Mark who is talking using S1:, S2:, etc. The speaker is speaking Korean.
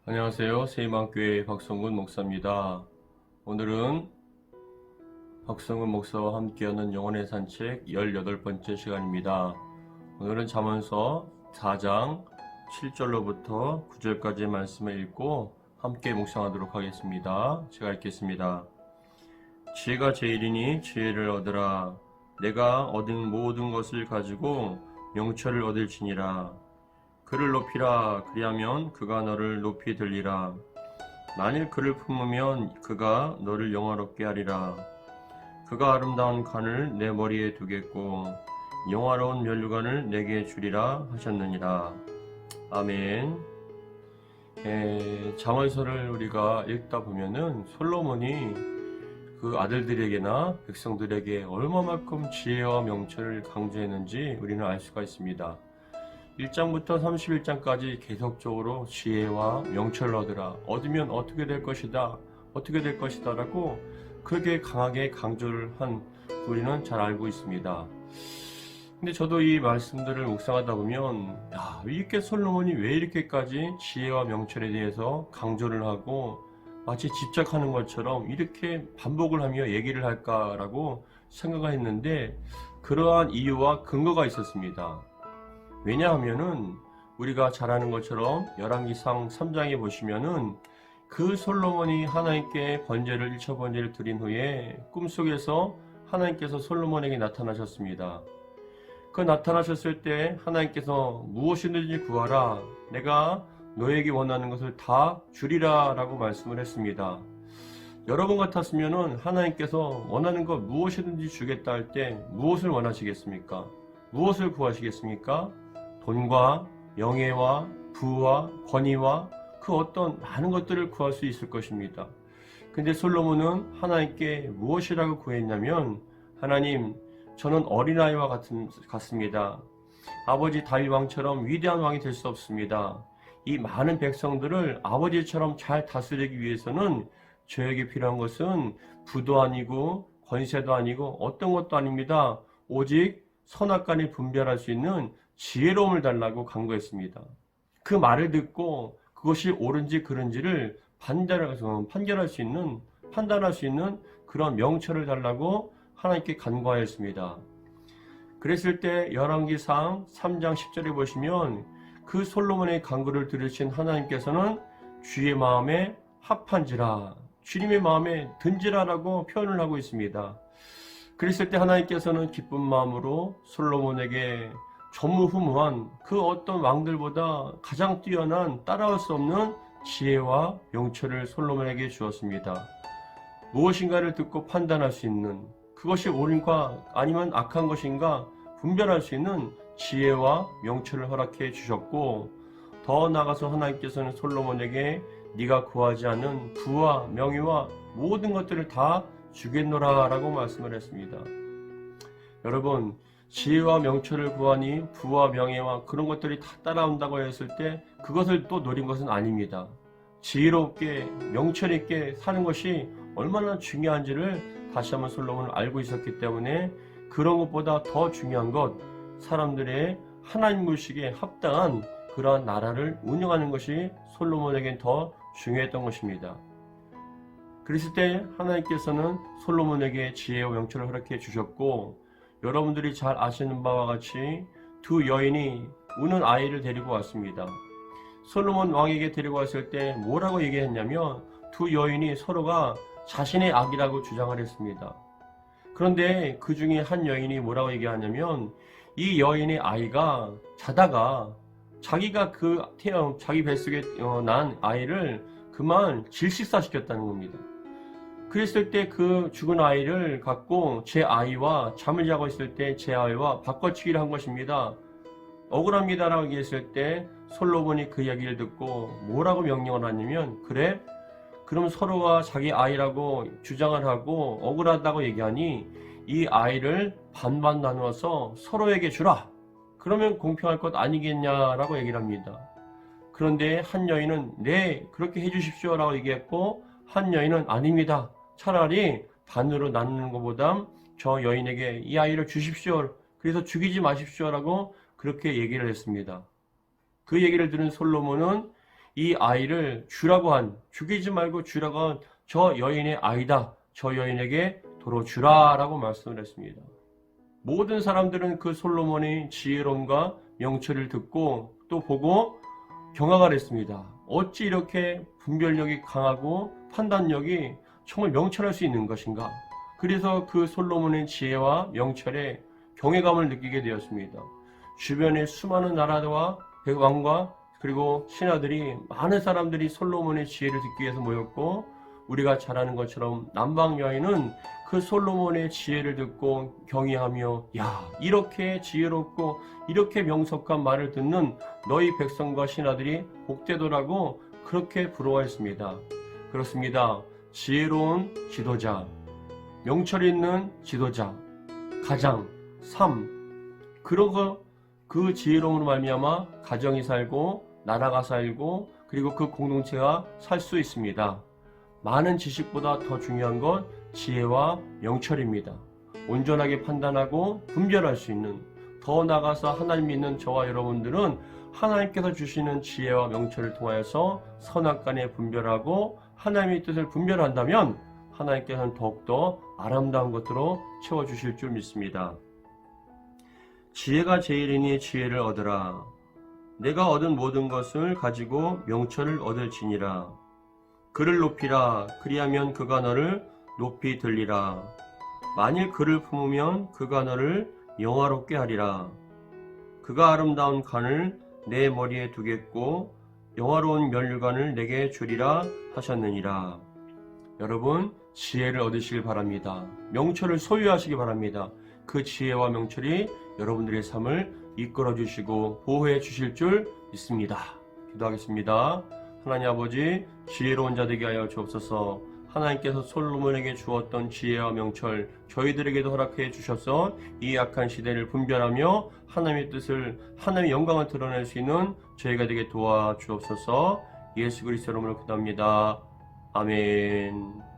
S1: 안녕하세요. 세이망교회 박성근 목사입니다. 오늘은 박성근 목사와 함께하는 영혼의 산책 18번째 시간입니다. 오늘은 잠언서 4장 7절로부터 9절까지의 말씀을 읽고 함께 묵상하도록 하겠습니다. 제가 읽겠습니다. 지혜가 제일이니 지혜를 얻으라. 내가 얻은 모든 것을 가지고 명철을 얻을지니라. 그를 높이라. 그리하면 그가 너를 높이 들리라. 만일 그를 품으면 그가 너를 영화롭게 하리라. 그가 아름다운 관을 내 머리에 두겠고 영화로운 면류관을 내게 주리라 하셨느니라. 아멘. 잠언서를 우리가 읽다 보면은 솔로몬이 그 아들들에게나 백성들에게 얼마만큼 지혜와 명철을 강조했는지 우리는 알 수가 있습니다. 1장부터 31장까지 계속적으로 지혜와 명철을 얻으라. 얻으면 어떻게 될 것이다. 어떻게 될 것이다 라고 그렇게 강하게 강조를 한 우리는 잘 알고 있습니다. 근데 저도 이 말씀들을 묵상하다 보면 이렇게 솔로몬이 왜 이렇게까지 지혜와 명철에 대해서 강조를 하고 마치 집착하는 것처럼 이렇게 반복을 하며 얘기를 할까라고 생각을 했는데 그러한 이유와 근거가 있었습니다. 왜냐하면은 우리가 잘 아는 것처럼 열왕기상 3장에 보시면은 그 솔로몬이 하나님께 번제를 1차 번제를 드린 후에 꿈속에서 하나님께서 솔로몬에게 나타나셨습니다. 그 나타나셨을 때 하나님께서 무엇이든지 구하라. 내가 너에게 원하는 것을 다 주리라 라고 말씀을 했습니다. 여러분 같았으면은 하나님께서 원하는 것 무엇이든지 주겠다 할 때 무엇을 원하시겠습니까? 무엇을 구하시겠습니까? 돈과 명예와 부와 권위와 그 어떤 많은 것들을 구할 수 있을 것입니다. 근데 솔로몬은 하나님께 무엇이라고 구했냐면 하나님, 저는 어린아이와 같습니다. 아버지 다윗 왕처럼 위대한 왕이 될 수 없습니다. 이 많은 백성들을 아버지처럼 잘 다스리기 위해서는 저에게 필요한 것은 부도 아니고 권세도 아니고 어떤 것도 아닙니다. 오직 선악간을 분별할 수 있는 지혜로움을 달라고 간구했습니다. 그 말을 듣고 그것이 옳은지 그른지를 판단할 수 있는 그런 명철을 달라고 하나님께 간구하였습니다. 그랬을 때 열왕기상 3장 10절에 보시면 그 솔로몬의 간구를 들으신 하나님께서는 주의 마음에 합한지라, 주님의 마음에 든지라라고 표현을 하고 있습니다. 그랬을 때 하나님께서는 기쁜 마음으로 솔로몬에게 전무후무한 그 어떤 왕들보다 가장 뛰어난 따라올 수 없는 지혜와 명철을 솔로몬에게 주었습니다. 무엇인가를 듣고 판단할 수 있는, 그것이 옳은가 아니면 악한 것인가 분별할 수 있는 지혜와 명철을 허락해 주셨고, 더 나아가서 하나님께서는 솔로몬에게 네가 구하지 않는 부와 명예와 모든 것들을 다 주겠노라 라고 말씀을 했습니다. 여러분, 지혜와 명철을 구하니 부와 명예와 그런 것들이 다 따라온다고 했을 때 그것을 또 노린 것은 아닙니다. 지혜롭게 명철 있게 사는 것이 얼마나 중요한지를 다시 한번 솔로몬은 알고 있었기 때문에 그런 것보다 더 중요한 것, 사람들의 하나님 물식에 합당한 그러한 나라를 운영하는 것이 솔로몬에겐 더 중요했던 것입니다. 그랬을 때 하나님께서는 솔로몬에게 지혜와 명철을 허락해 주셨고, 여러분들이 잘 아시는 바와 같이 두 여인이 우는 아이를 데리고 왔습니다. 솔로몬 왕에게 데리고 왔을 때 뭐라고 얘기했냐면 두 여인이 서로가 자신의 아기라고 주장을 했습니다. 그런데 그 중에 한 여인이 뭐라고 얘기하냐면 이 여인의 아이가 자다가 자기가 자기 뱃속에 난 아이를 그만 질식사시켰다는 겁니다. 그랬을 때 그 죽은 아이를 갖고 제 아이와 잠을 자고 있을 때 제 아이와 바꿔치기를 한 것입니다. 억울합니다라고 얘기했을 때 솔로몬이 그 이야기를 듣고 뭐라고 명령을 하냐면, 그래? 그럼 서로가 자기 아이라고 주장을 하고 억울하다고 얘기하니 이 아이를 반반 나누어서 서로에게 주라. 그러면 공평할 것 아니겠냐라고 얘기를 합니다. 그런데 한 여인은 네, 그렇게 해주십시오 라고 얘기했고, 한 여인은 아닙니다. 차라리 반으로 나누는 것보다 저 여인에게 이 아이를 주십시오. 그래서 죽이지 마십시오 라고 그렇게 얘기를 했습니다. 그 얘기를 들은 솔로몬은 이 아이를 죽이지 말고 주라고 한 저 여인의 아이다. 저 여인에게 도로 주라라고 말씀을 했습니다. 모든 사람들은 그 솔로몬의 지혜로움과 명철을 듣고 또 보고 경악을 했습니다. 어찌 이렇게 분별력이 강하고 판단력이 정말 명철할 수 있는 것인가? 그래서 그 솔로몬의 지혜와 명철에 경외감을 느끼게 되었습니다. 주변의 수많은 나라와 왕과 그리고 신하들이, 많은 사람들이 솔로몬의 지혜를 듣기 위해서 모였고, 우리가 잘 아는 것처럼 남방 여인은 그 솔로몬의 지혜를 듣고 경외하며, 야, 이렇게 지혜롭고 이렇게 명석한 말을 듣는 너희 백성과 신하들이 복되도라고 그렇게 부러워했습니다. 그렇습니다. 지혜로운 지도자, 명철 있는 지도자, 가장, 그러고 그 지혜로움으로 말미암아 가정이 살고 나라가 살고 그리고 그 공동체가 살 수 있습니다. 많은 지식보다 더 중요한 건 지혜와 명철입니다. 온전하게 판단하고 분별할 수 있는, 더 나아가서 하나님 믿는 저와 여러분들은 하나님께서 주시는 지혜와 명철을 통하여서 선악간에 분별하고 하나님의 뜻을 분별한다면 하나님께서는 더욱더 아름다운 것으로 채워주실 줄 믿습니다. 지혜가 제일이니 지혜를 얻으라. 내가 얻은 모든 것을 가지고 명철을 얻을지니라. 그를 높이라. 그리하면 그가 너를 높이 들리라. 만일 그를 품으면 그가 너를 영화롭게 하리라. 그가 아름다운 간을 내 머리에 두겠고 영화로운 면류관을 내게 주리라 하셨느니라. 여러분, 지혜를 얻으시길 바랍니다. 명철을 소유하시기 바랍니다. 그 지혜와 명철이 여러분들의 삶을 이끌어 주시고 보호해 주실 줄 믿습니다. 기도하겠습니다. 하나님 아버지, 지혜로운 자 되게 하여 주옵소서. 하나님께서 솔로몬에게 주었던 지혜와 명철 저희들에게도 허락해 주셔서 이 악한 시대를 분별하며 하나님의 뜻을, 하나님의 영광을 드러낼 수 있는 저희가 되게 도와주옵소서. 예수 그리스도 이름으로 기도합니다. 아멘.